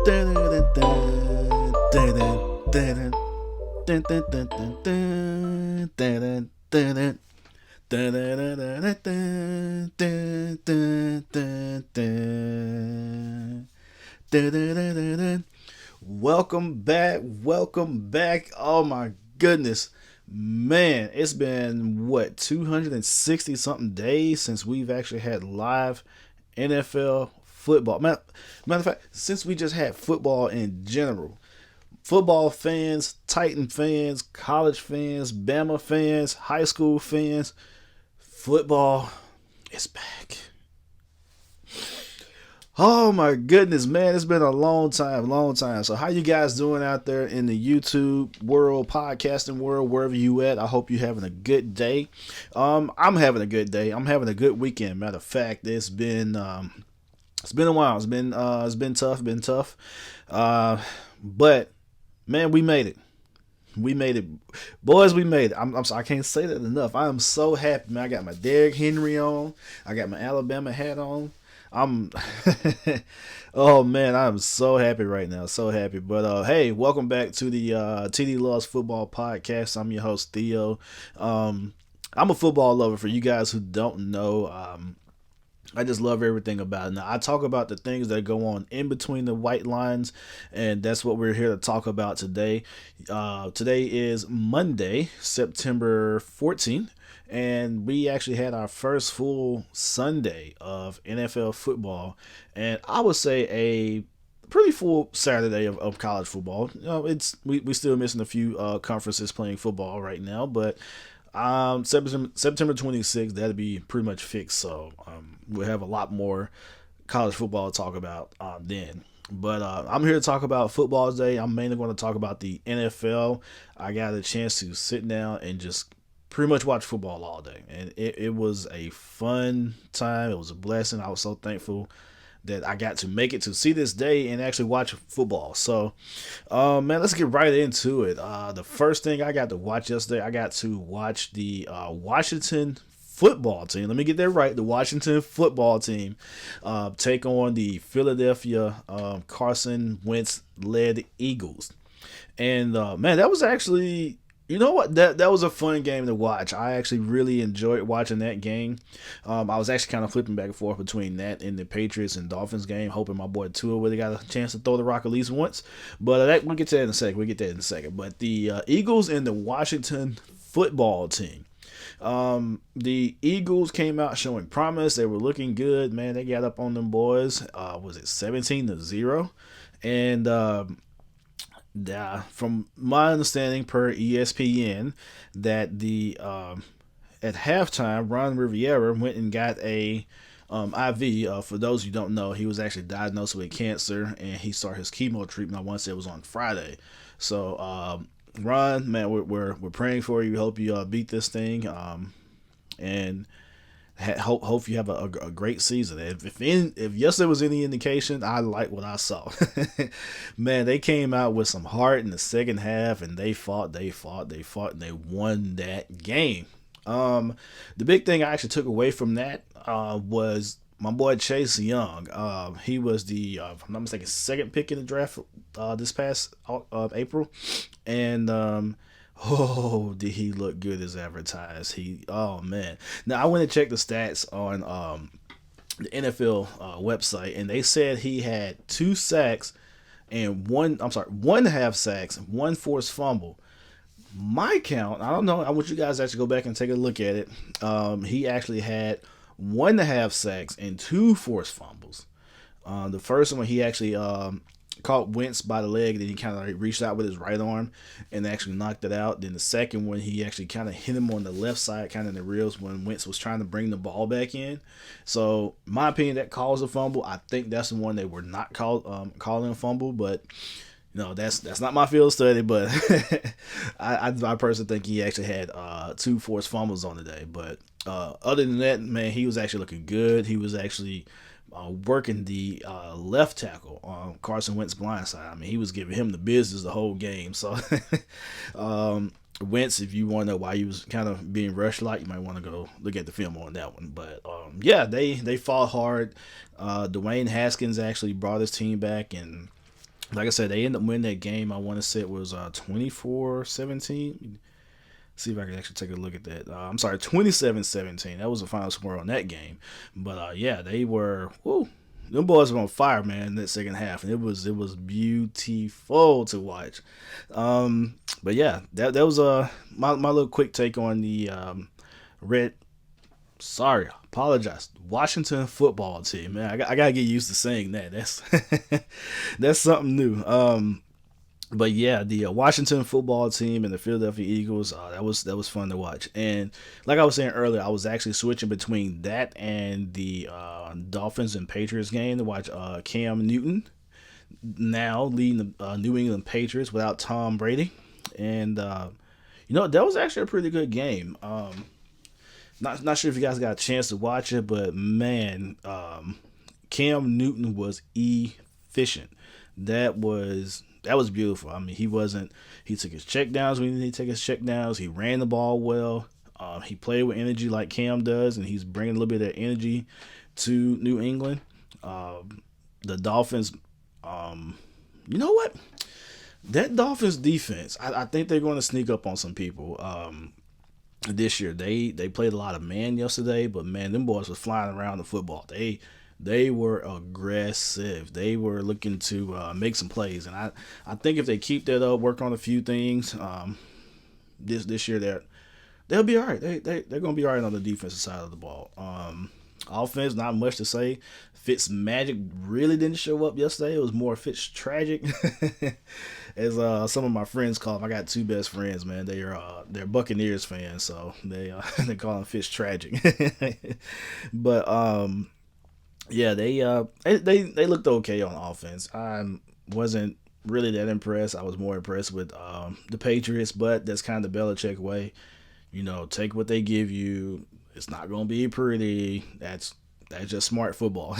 Welcome back. Oh my goodness. Man, it's been 260 something days since we've actually had live NFL football. Matter of fact, since we just had football in general. Football fans, Titan fans, college fans, Bama fans, high school fans, football is back. Oh my goodness, man, it's been a long time. So how you guys doing out there in the YouTube world, podcasting world, wherever you at? I hope you're having a good day. I'm having a good day. I'm having a good weekend. Matter of fact, it's been a while. It's been tough. But man, we made it. We made it, boys. We made it. I'm sorry, I can't say that enough. I am so happy, man. I got my Derrick Henry on. I got my Alabama hat on. I'm oh man, I'm so happy right now, so happy. But hey, welcome back to the TD Loves Football Podcast. I'm your host Theo. I'm a football lover. For you guys who don't know, I just love everything about it. Now, I talk about the things that go on in between the white lines, and that's what we're here to talk about today. Today is Monday, September 14th, and we actually had our first full Sunday of NFL football, and I would say a pretty full Saturday of college football. You know, we still missing a few conferences playing football right now, but September 26th, that'll be pretty much fixed. So we'll have a lot more college football to talk about then. But I'm here to talk about football today. I'm mainly going to talk about the NFL. I got a chance to sit down and just pretty much watch football all day, and it was a fun time. It was a blessing. I was so thankful that I got to make it to see this day and actually watch football. So, man, let's get right into it. The first thing I got to watch yesterday, I got to watch the Washington football team. Let me get that right. The Washington football team take on the Philadelphia Carson Wentz led Eagles. And man, that was actually, you know what? That was a fun game to watch. I actually really enjoyed watching that game. I was actually kind of flipping back and forth between that and the Patriots and Dolphins game, hoping my boy Tua would have got a chance to throw the rock at least once. But we'll get to that in a second. But the Eagles and the Washington football team. The Eagles came out showing promise. They were looking good, man. They got up on them boys. Was it 17-0? And from my understanding, per ESPN, that the at halftime, Ron Rivera went and got a IV. For those who don't know, he was actually diagnosed with cancer, and he started his chemo treatment. I want to say it was on Friday. So, Ron, man, we're praying for you. We hope you beat this thing, and hope you have a great season. If yesterday was any indication, I like what I saw. Man, they came out with some heart in the second half, and they fought, and they won that game. The big thing I actually took away from that was my boy Chase Young. He was the, if I'm not mistaken, second pick in the draft this past April, and oh, did he look good as advertised? Oh man. Now I went and checked the stats on the NFL website, and they said he had 2 sacks and 1.5 sacks, 1 forced fumble. My count, I don't know. I want you guys to actually go back and take a look at it. He actually had 1.5 sacks and 2 forced fumbles. The first one, he actually caught Wentz by the leg, then he kind of reached out with his right arm and actually knocked it out. Then the second one, he actually kind of hit him on the left side, kind of in the ribs, when Wentz was trying to bring the ball back in. So, in my opinion, that caused a fumble. I think that's the one they were not calling a fumble, but you know, that's not my field study. But I personally think he actually had 2 forced fumbles on the day. But other than that, man, he was actually looking good. He was actually working the left tackle on Carson Wentz blind side. I mean, he was giving him the business the whole game. So Wentz, if you want to know why he was kind of being rushed like, you might want to go look at the film on that one. But yeah, they fought hard. Dwayne Haskins actually brought his team back, and Like I said, they ended up winning that game. I want to say it was 24-17. See if I can actually take a look at that. I'm sorry, 27-17. That was the final score on that game. But yeah, they were. Woo, them boys were on fire, man, in that second half, and it was beautiful to watch. But yeah, that was my little quick take on the red. Sorry, I apologize. Washington football team, man. I gotta get used to saying that. That's that's something new. But yeah, the Washington football team and the Philadelphia Eagles, that was fun to watch. And like I was saying earlier, I was actually switching between that and the Dolphins and Patriots game to watch Cam Newton now leading the New England Patriots without Tom Brady. And that was actually a pretty good game. Not sure if you guys got a chance to watch it, but man, Cam Newton was efficient. That was beautiful. I mean, he took his check downs when he needed to take his check downs. He ran the ball well. He played with energy like Cam does, and he's bringing a little bit of that energy to New England. The Dolphins, you know what? That Dolphins defense, I think they're going to sneak up on some people. This year. They played a lot of man yesterday, but man, them boys was flying around the football. They were aggressive. They were looking to make some plays, and I think if they keep that up, work on a few things, this year they'll be all right. They're gonna be all right on the defensive side of the ball. Offense, not much to say. Fitz Magic really didn't show up yesterday. It was more Fitz tragic, as some of my friends call him. I got two best friends, man. They're Buccaneers fans, so they call him Fitz tragic. But yeah, they looked okay on offense. I wasn't really that impressed. I was more impressed with the Patriots, but that's kind of the Belichick way. Take what they give you. It's not going to be pretty. That's just smart football.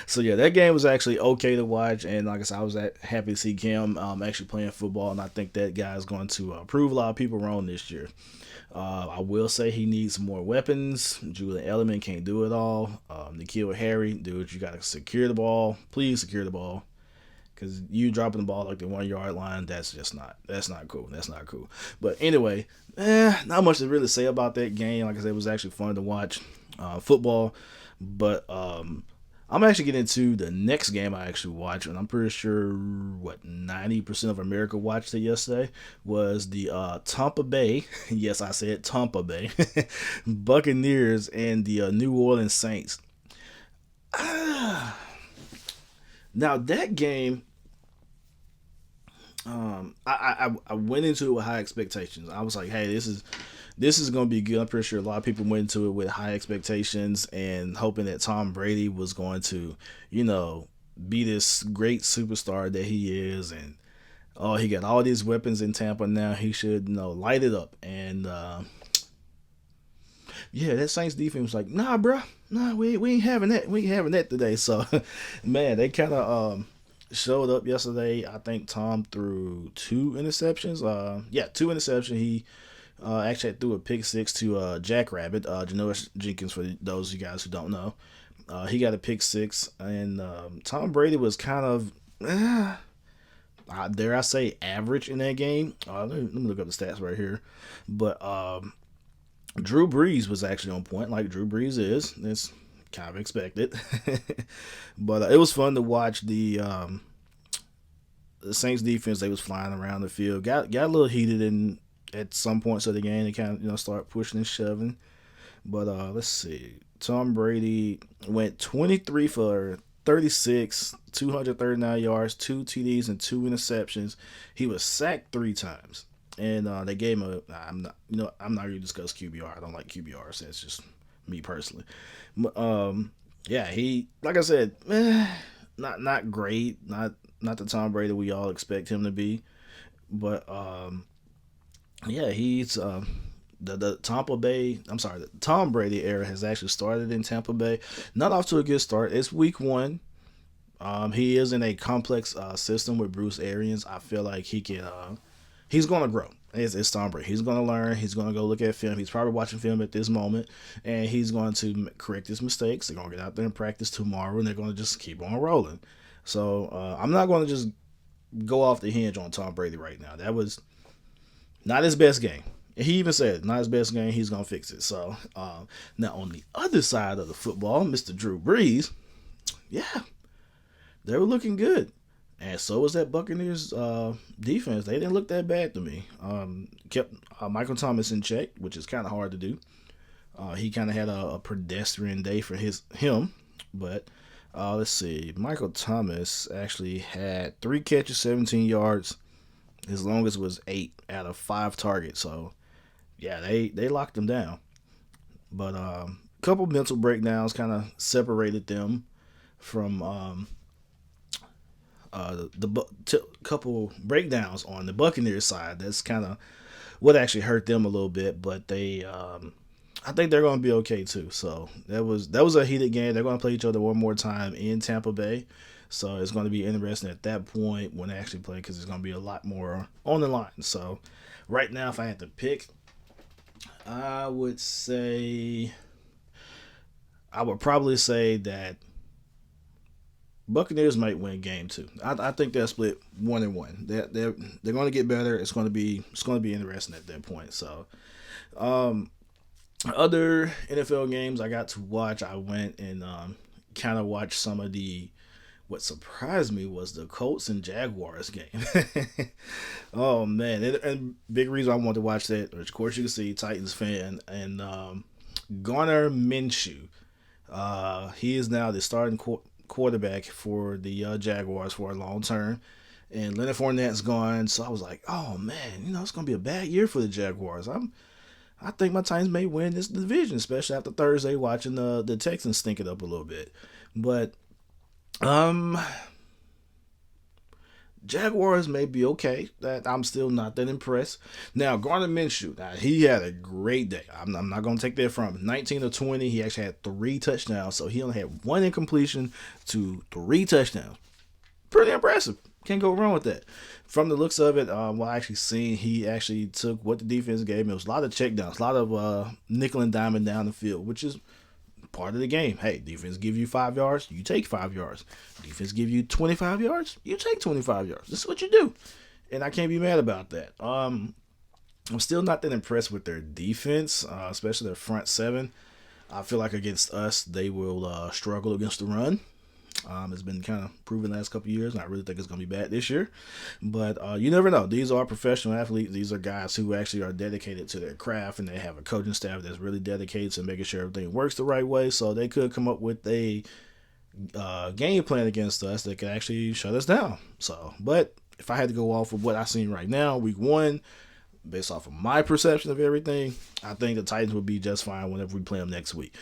So yeah, that game was actually okay to watch, and like I said, I was happy to see Cam actually playing football, and I think that guy is going to prove a lot of people wrong this year. I will say he needs more weapons. Julian Edelman can't do it all. N'Keal Harry, dude, you got to secure the ball. Please secure the ball. Because you dropping the ball like the 1 yard line, that's not cool. That's not cool. But anyway, not much to really say about that game. Like I said, it was actually fun to watch football. But I'm actually getting into the next game I actually watched, and I'm pretty sure 90% of America watched it yesterday, was the Tampa Bay, yes, I said Tampa Bay, Buccaneers and the New Orleans Saints. Now that game, I went into it with high expectations. I was like, hey, this is gonna be good. I'm pretty sure a lot of people went into it with high expectations and hoping that Tom Brady was going to, be this great superstar that he is, and he got all these weapons in Tampa now. He should, light it up. And yeah, that Saints defense was like, nah, bro, nah, we ain't having that. We ain't having that today. So, man, they kind of showed up yesterday. I think Tom threw two interceptions. Yeah, two interceptions. He actually threw a pick six to Jackrabbit, Janoris Jenkins, for those of you guys who don't know. He got a pick six, and Tom Brady was kind of, dare I say, average in that game. Let me look up the stats right here. But Drew Brees was actually on point, like Drew Brees is. It's kind of expected. But it was fun to watch the Saints defense. They was flying around the field. Got a little heated in at some points of the game. They kind of start pushing and shoving. But let's see. Tom Brady went 23 for 36, 239 yards, 2 TDs, and 2 interceptions. He was sacked 3 times. And they gave him I'm not going to discuss QBR. I don't like QBR, so it's just me personally. But, yeah, he, like I said, not great. Not the Tom Brady we all expect him to be. But, yeah, he's the Tom Brady era has actually started in Tampa Bay. Not off to a good start. It's week 1. He is in a complex system with Bruce Arians. I feel like he's going to grow. It's Tom Brady. He's going to learn. He's going to go look at film. He's probably watching film at this moment, and he's going to correct his mistakes. They're going to get out there and practice tomorrow, and they're going to just keep on rolling. So I'm not going to just go off the hinge on Tom Brady right now. That was not his best game. He even said not his best game. He's gonna fix it. So now on the other side of the football, Mr. Drew Brees, yeah, they were looking good, and so was that Buccaneers defense. They didn't look that bad to me. Kept Michael Thomas in check, which is kind of hard to do. He kind of had a pedestrian day for him, but let's see. Michael Thomas actually had 3 catches, 17 yards. His longest was 8 out of 5 targets. So yeah, they locked him down. But a couple mental breakdowns kind of separated them from couple breakdowns on the Buccaneers side. That's kind of what actually hurt them a little bit. But I think they're going to be okay too. So that was a heated game. They're going to play each other one more time in Tampa Bay. So it's going to be interesting at that point when they actually play because there's going to be a lot more on the line. So right now, if I had to pick, I would probably say that Buccaneers might win game 2. I think they'll split 1-1. They're going to get better. It's going to be interesting at that point. So, other NFL games I got to watch, I went and kind of watched some of the. What surprised me was the Colts and Jaguars game. Oh man, and big reason I wanted to watch that, which of course you can see, Titans fan, and Garner Minshew. He is now the starting quarterback for the Jaguars for a long term. And Leonard Fournette's gone, so I was like, oh man, it's gonna be a bad year for the Jaguars. I think my Titans may win this division, especially after Thursday watching the Texans stink it up a little bit. But Jaguars may be okay. That I'm still not that impressed. Now Gardner Minshew, he had a great day. I'm not gonna take that from him. 19 of 20. He actually had 3 touchdowns, so he only had 1 incompletion to 3 touchdowns. Pretty impressive. Can't go wrong with that. From the looks of it, what I actually seen, he actually took what the defense gave him. It was a lot of checkdowns, a lot of nickel and diamond down the field, which is part of the game. Hey, defense give you 5 yards, you take 5 yards. Defense give you 25 yards, you take 25 yards. This is what you do. And I can't be mad about that. I'm still not that impressed with their defense, especially their front 7. I feel like against us, they will struggle against the run. It's been kind of proven the last couple of years, and I really think it's going to be bad this year. But you never know. These are professional athletes. These are guys who actually are dedicated to their craft, and they have a coaching staff that's really dedicated to making sure everything works the right way. So they could come up with a game plan against us that could actually shut us down. So, but if I had to go off of what I've seen right now, week 1, based off of my perception of everything, I think the Titans would be just fine whenever we play them next week.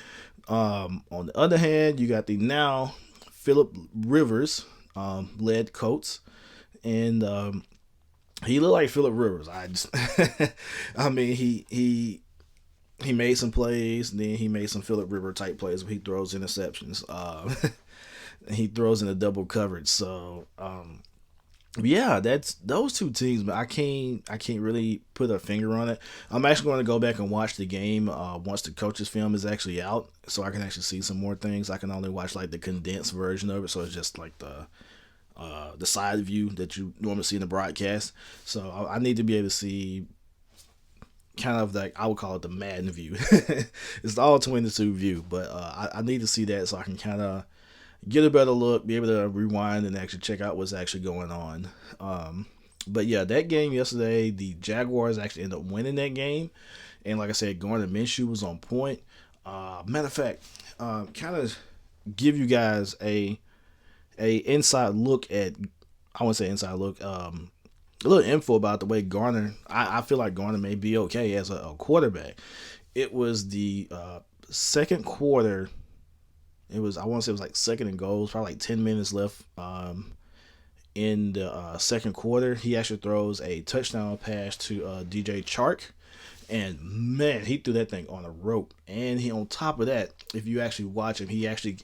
On the other hand, you got the now Philip Rivers led Colts, and he looked like Philip Rivers. I mean, he made some plays, and then he made some Philip Rivers type plays where he throws interceptions. He throws in a double coverage. So yeah, that's those two teams, but I can't really put a finger on it. I'm actually going to go back and watch the game once the coach's film is actually out, so I can actually see some more things. I can only watch like the condensed version of it, so it's just like the side view that you normally see in the broadcast. So I need to be able to see kind of like, I would call it the Madden view. It's the all 22 view, but I need to see that so I can kind of get a better look, be able to rewind and actually check out what's actually going on. But yeah, that game yesterday, the Jaguars actually ended up winning that game. And like I said, Gardner Minshew was on point. Matter of fact, kind of give you guys a inside look at, I wouldn't say inside look, a little info about the way Garner, I feel like Garner may be okay as a quarterback. It was the second quarter. I want to say it was like second and goals, probably like 10 minutes left in the second quarter. He actually throws a touchdown pass to DJ Chark. And man, he threw that thing on a rope. And he, on top of that, if you actually watch him, he actually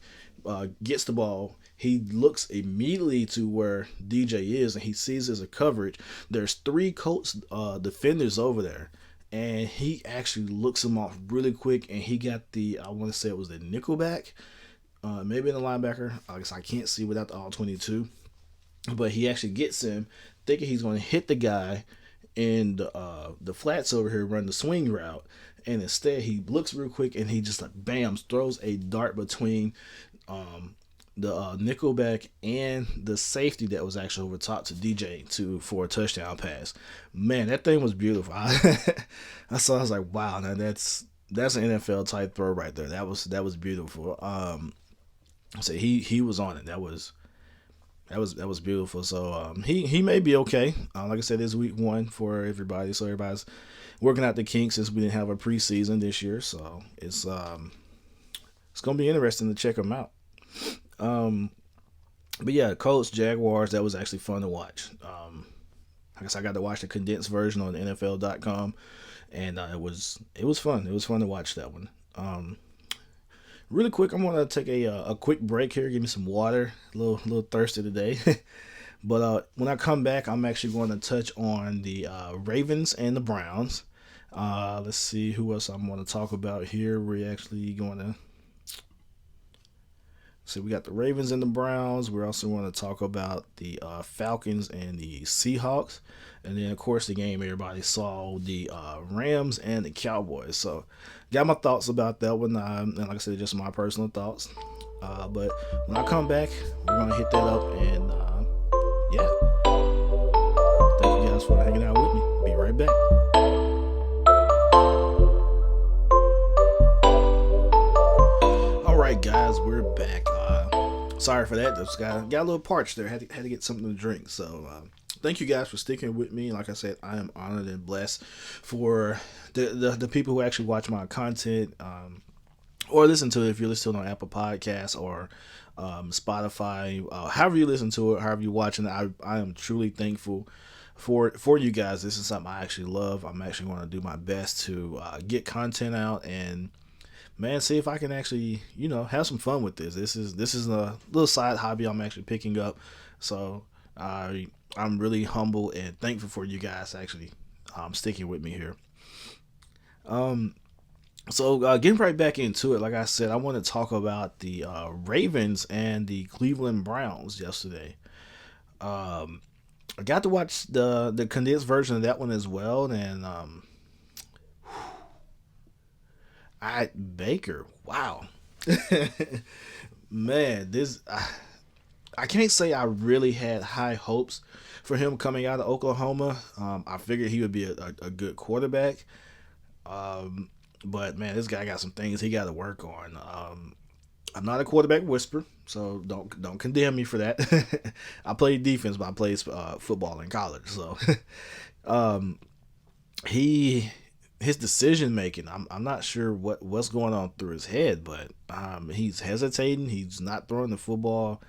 gets the ball. He looks immediately to where DJ is, and he sees there's a coverage. There's 3 Colts defenders over there. And he actually looks him off really quick, and he got I want to say it was the nickelback. Maybe in the linebacker. I guess I can't see without the all 22. but he actually gets him, thinking he's going to hit the guy in the flats over here, run the swing route, and instead he looks real quick and he just like bam throws a dart between um, the nickelback and the safety that was actually over top to DJ to for a touchdown pass. Man, that thing was beautiful. I saw. I was like, wow, now that's an NFL type throw right there. That was beautiful. So he was on it. That was beautiful. So he may be okay. Like I said, it's week one for everybody, so everybody's working out the kinks since we didn't have a preseason this year. So it's gonna be interesting to check them out. Um, but yeah, Colts Jaguars, that was actually fun to watch. I guess I got to watch the condensed version on NFL.com, and it was fun. It was fun to watch that one. Really quick, I'm gonna take a quick break here, give me some water. A little thirsty today. But when I come back, I'm actually going to touch on the Ravens and the Browns. Let's see who else I'm going to talk about here. We're actually going to so we got the Ravens and the Browns. We're also going to talk about the Falcons and the Seahawks, and then of course the game everybody saw, the Rams and the Cowboys. So got my thoughts about that one, and like I said, just my personal thoughts. But when I come back, we're gonna hit that up, and yeah, thank you guys for hanging out with me. Be right back. All right, guys, we're back. Sorry for that. Just got a little parched there. Had to get something to drink. So thank you guys for sticking with me. Like I said, I am honored and blessed for the people who actually watch my content, or listen to it if you're listening on Apple Podcasts or Spotify. However you listen to it, however you're watching it, I am truly thankful for you guys. This is something I actually love. I'm actually going to do my best to get content out and, man, see if I can actually, have some fun with this. This is a little side hobby I'm actually picking up. So I'm really humble and thankful for you guys actually sticking with me here. So getting right back into it, like I said, I want to talk about the Ravens and the Cleveland Browns yesterday. I got to watch the condensed version of that one as well, and I Baker, wow, man, I can't say I really had high hopes for him coming out of Oklahoma. I figured he would be a good quarterback. But man, this guy got some things he got to work on. I'm not a quarterback whisperer, so don't condemn me for that. I played defense, but I played football in college. So um, he his decision making, I'm not sure what's going on through his head, but he's hesitating. He's not throwing the football.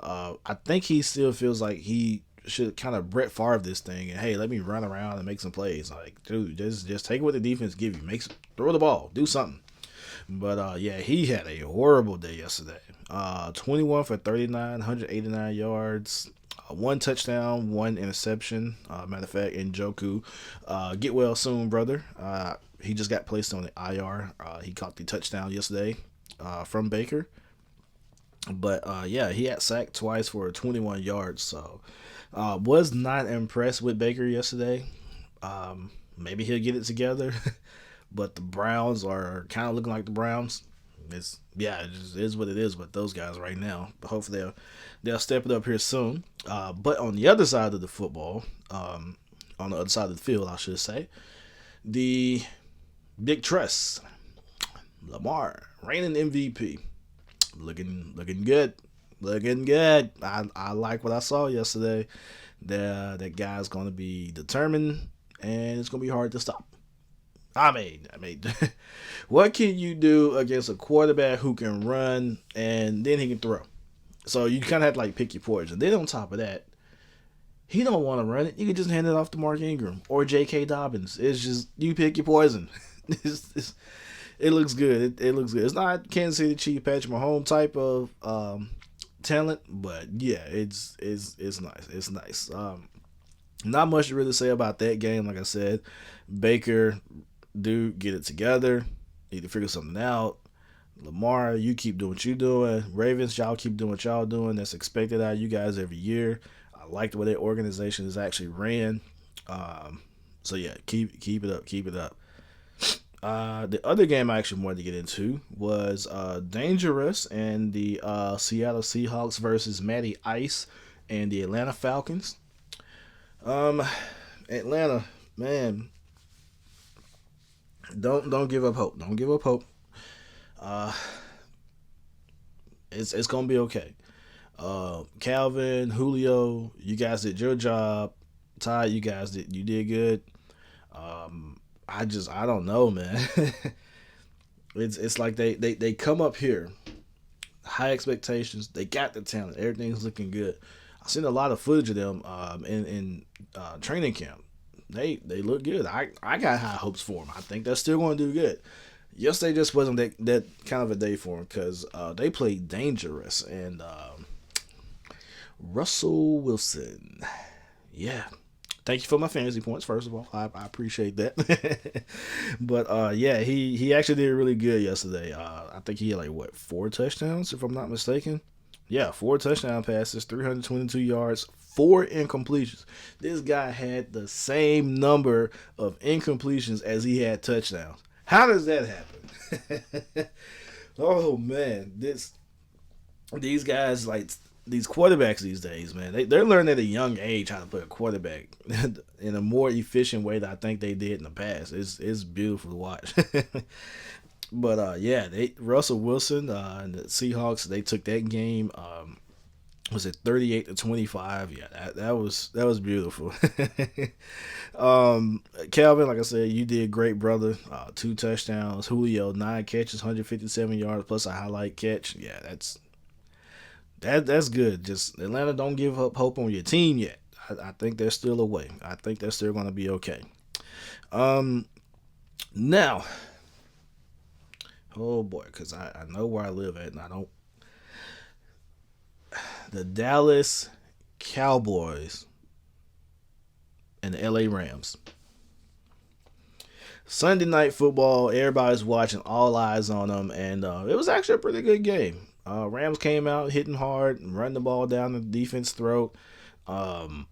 I think he still feels like he should kind of Brett Favre this thing and, hey, let me run around and make some plays. Like, dude, just take what the defense give you. Throw the ball, do something. But yeah, he had a horrible day yesterday. 21 for 39, 189 yards, one touchdown, one interception. Matter of fact, Njoku, get well soon, brother. He just got placed on the IR. He caught the touchdown yesterday from Baker. But yeah, he had sacked twice for 21 yards. So was not impressed with Baker yesterday. Maybe he'll get it together. But the Browns are kind of looking like the Browns. It just is what it is with those guys right now. But hopefully they'll step it up here soon. But on the other side of the football, on the other side of the field, I should say, the Big Trust, Lamar, reigning MVP, looking good, looking good. I like what I saw yesterday. That guy's going to be determined, and it's going to be hard to stop. I mean, what can you do against a quarterback who can run and then he can throw? So you kind of have to like pick your poison. Then on top of that, he don't want to run it. You can just hand it off to Mark Ingram or J.K. Dobbins. It's just you pick your poison. It looks good. It looks good. It's not Kansas City Chief Patrick Mahomes type of talent, but yeah, it's nice. It's nice. Not much to really say about that game. Like I said, Baker, dude, get it together. Need to figure something out. Lamar, you keep doing what you're doing. Ravens, y'all keep doing what y'all doing. That's expected out of you guys every year. I like the way that organization is actually ran. Um, so yeah, keep it up, keep it up. The other game I actually wanted to get into was Dangerous and the Seattle Seahawks versus Matty Ice and the Atlanta Falcons. Um, Atlanta, man, don't give up hope. Don't give up hope. Uh, it's gonna be okay. Calvin, Julio, you guys did your job. Ty, you did good. I don't know, man. It's like they come up here, high expectations. They got the talent. Everything's looking good. I've seen a lot of footage of them in training camp. They look good. I got high hopes for them. I think they're still going to do good. Yesterday just wasn't that kind of a day for them because they played Dangerous and Russell Wilson. Yeah. Thank you for my fantasy points, first of all. I appreciate that. But yeah, he actually did really good yesterday. I think he had like what 4 touchdowns, if I'm not mistaken. Yeah, 4 touchdown passes, 322 yards, 4 incompletions. This guy had the same number of incompletions as he had touchdowns. How does that happen? Oh man, these guys like these quarterbacks these days, man. They're learning at a young age how to play a quarterback in a more efficient way than I think they did in the past. It's beautiful to watch. But yeah, they Russell Wilson and the Seahawks, they took that game. Was it 38-25? Yeah, that was beautiful. Calvin, like I said, you did great, brother. 2 touchdowns. Julio, 9 catches, 157 yards plus a highlight catch. Yeah, that's good. Just Atlanta, don't give up hope on your team yet. I think they're still away. I think they're still going to be okay. Now, oh boy, because I know where I live at, and I don't. The Dallas Cowboys and the LA Rams. Sunday night football, everybody's watching, all eyes on them, and it was actually a pretty good game. Rams came out hitting hard, running the ball down the defense throat. Um,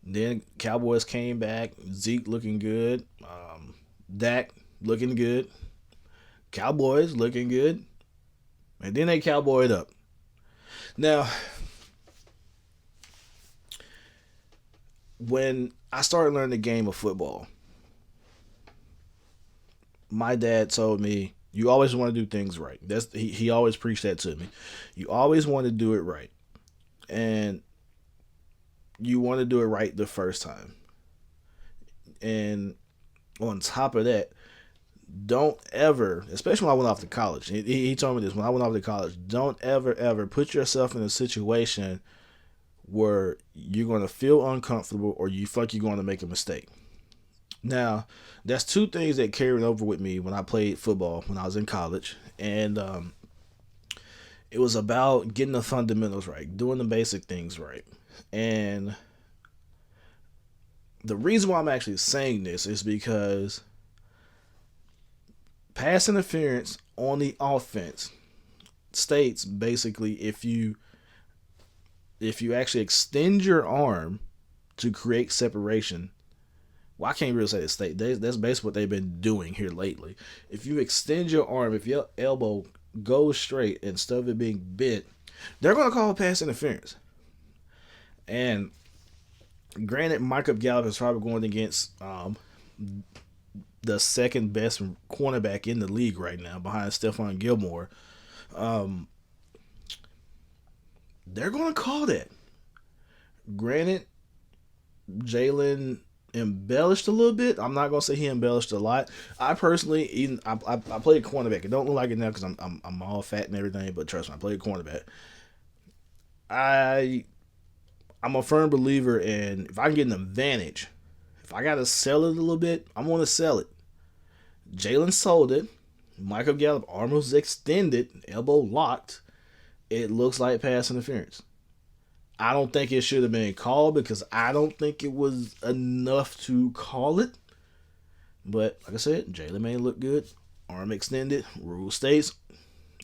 then Cowboys came back, Zeke looking good, Dak looking good, Cowboys looking good, and then they cowboyed up. Now, when I started learning the game of football, my dad told me you always want to do things right. He always preached that to me. You always want to do it right, and you want to do it right the first time. And on top of that, don't ever, especially when I went off to college. He told me this when I went off to college. Don't ever put yourself in a situation where you're going to feel uncomfortable or you feel like you're going to make a mistake. Now, that's two things that carried over with me when I played football when I was in college. And it was about getting the fundamentals right, doing the basic things right. And the reason why I'm actually saying this is because pass interference on the offense states basically if you actually extend your arm to create separation. Well, I can't really say the state. That's basically what they've been doing here lately. If you extend your arm, if your elbow goes straight instead of it being bent, they're going to call pass interference. And granted, Michael Gallup is probably going against the second best cornerback in the league right now, behind Stephon Gilmore. They're going to call that. Granted, Jalen embellished a little bit. I'm not gonna say he embellished a lot. I personally, even I played cornerback. It don't look like it now because I'm all fat and everything. But trust me, I played cornerback. I'm a firm believer in if I can get an advantage, if I gotta sell it a little bit, I'm gonna sell it. Jalen sold it. Michael Gallup arm was extended, elbow locked. It looks like pass interference. I don't think it should have been called because I don't think it was enough to call it. But like I said, Jalen made it look good arm extended. Rule states,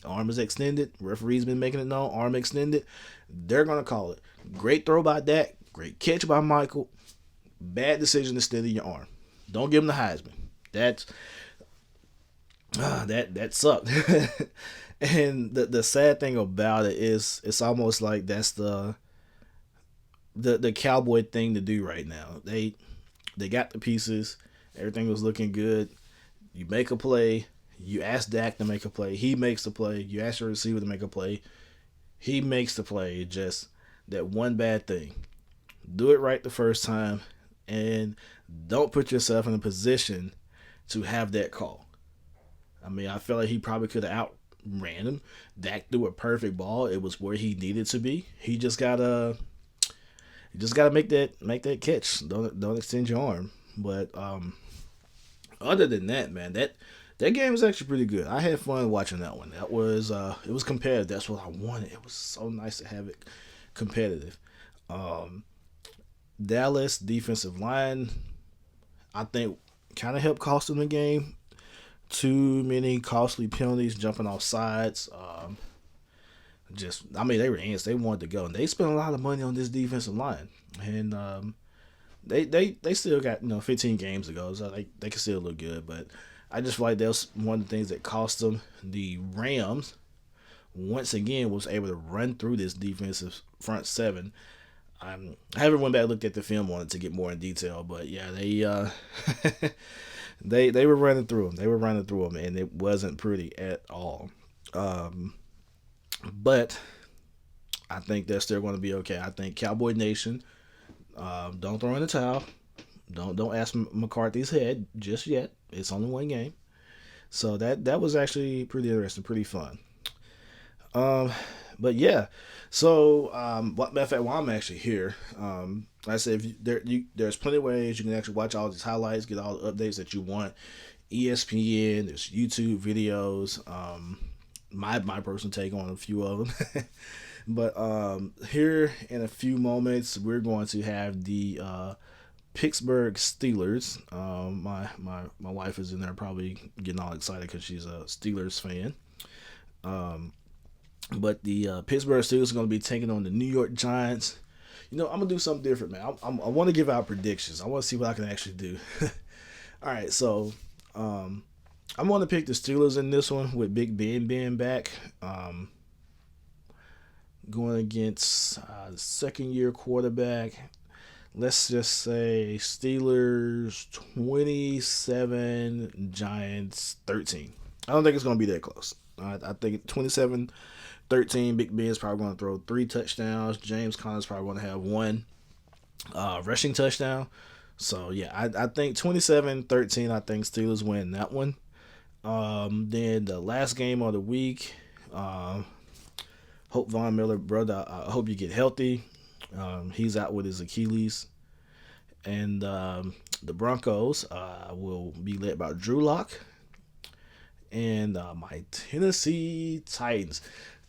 arm is extended. Referee's been making it known, arm extended. They're going to call it. Great throw by Dak. Great catch by Michael. Bad decision to steady your arm. Don't give him the Heisman. That sucked. And the sad thing about it is it's almost like that's the Cowboy thing to do right now. They got the pieces. Everything was looking good. You make a play. You ask Dak to make a play. He makes the play. You ask your receiver to make a play. He makes the play. Just that one bad thing. Do it right the first time, and don't put yourself in a position to have that call. I mean, I feel like he probably could have outran him. Dak threw a perfect ball. It was where he needed to be. He just gotta make that catch. Don't extend your arm. But other than that, man, that game was actually pretty good. I had fun watching that one. That was it was competitive. That's what I wanted. It was so nice to have it competitive. Dallas defensive line, I think, kind of helped cost them the game. Too many costly penalties, jumping off sides. They were ants. They wanted to go, and they spent a lot of money on this defensive line, and they still got 15 games to go, so they can still look good. But I just feel like that was one of the things that cost them. The Rams, once again, was able to run through this defensive front seven. I haven't went back and looked at the film on it to get more in detail, but yeah, they were running through them. They were running through them, and it wasn't pretty at all. But I think they're still going to be okay. I think Cowboy Nation, don't throw in the towel. Don't ask McCarthy's head just yet. It's only one game. So that was actually pretty interesting, pretty fun. But yeah, so matter of fact, while I'm actually here, like I said, there's plenty of ways you can actually watch all these highlights, get all the updates that you want. ESPN, there's YouTube videos, my personal take on a few of them. But here in a few moments, we're going to have the Pittsburgh Steelers. My wife is in there probably getting all excited because she's a Steelers fan. But the Pittsburgh Steelers are going to be taking on the New York Giants. I'm going to do something different, man. I want to give out predictions. I want to see what I can actually do. All right, so I'm going to pick the Steelers in this one with Big Ben being back. Going against the second-year quarterback. Let's just say Steelers 27, Giants 13. I don't think it's going to be that close. I think 27-13, Big Ben's probably going to throw 3 touchdowns. James Conner's probably going to have 1 rushing touchdown. So, yeah, I think 27-13, I think Steelers win that one. Then the last game of the week, Hope Von Miller, brother, I hope you get healthy. He's out with his Achilles. And the Broncos will be led by Drew Lock. And my Tennessee Titans.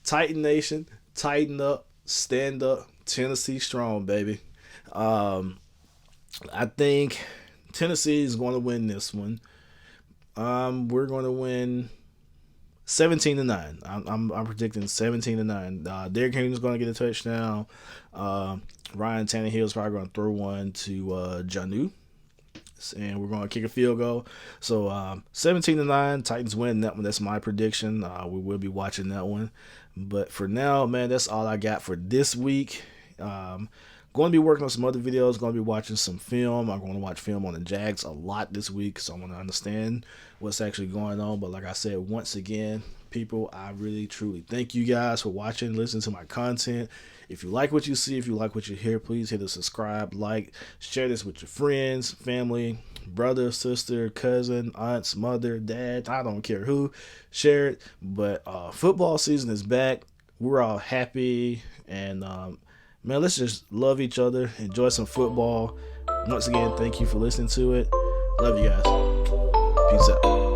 Titan Nation, tighten up, stand up, Tennessee strong, baby. I think Tennessee is going to win this one. We're going to win 17-9. I'm predicting 17-9. Derrick Henry is going to get a touchdown. Ryan Tannehill is probably going to throw one to Jonnu, and we're going to kick a field goal. So 17-9, Titans win that one. That's my prediction. We will be watching that one. But for now, man, that's all I got for this week. Going to be working on some other videos. Going to be watching some film. I'm going to watch film on the Jags a lot this week, so I want to understand what's actually going on. But like I said, once again, people, I really, truly thank you guys for watching, listening to my content. If you like what you see, if you like what you hear, please hit the subscribe, like, share this with your friends, family, brother, sister, cousin, aunts, mother, dad, I don't care who. Share it. But football season is back. We're all happy, and man, let's just love each other, enjoy some football. Once again, thank you for listening to it. Love you guys. Peace out.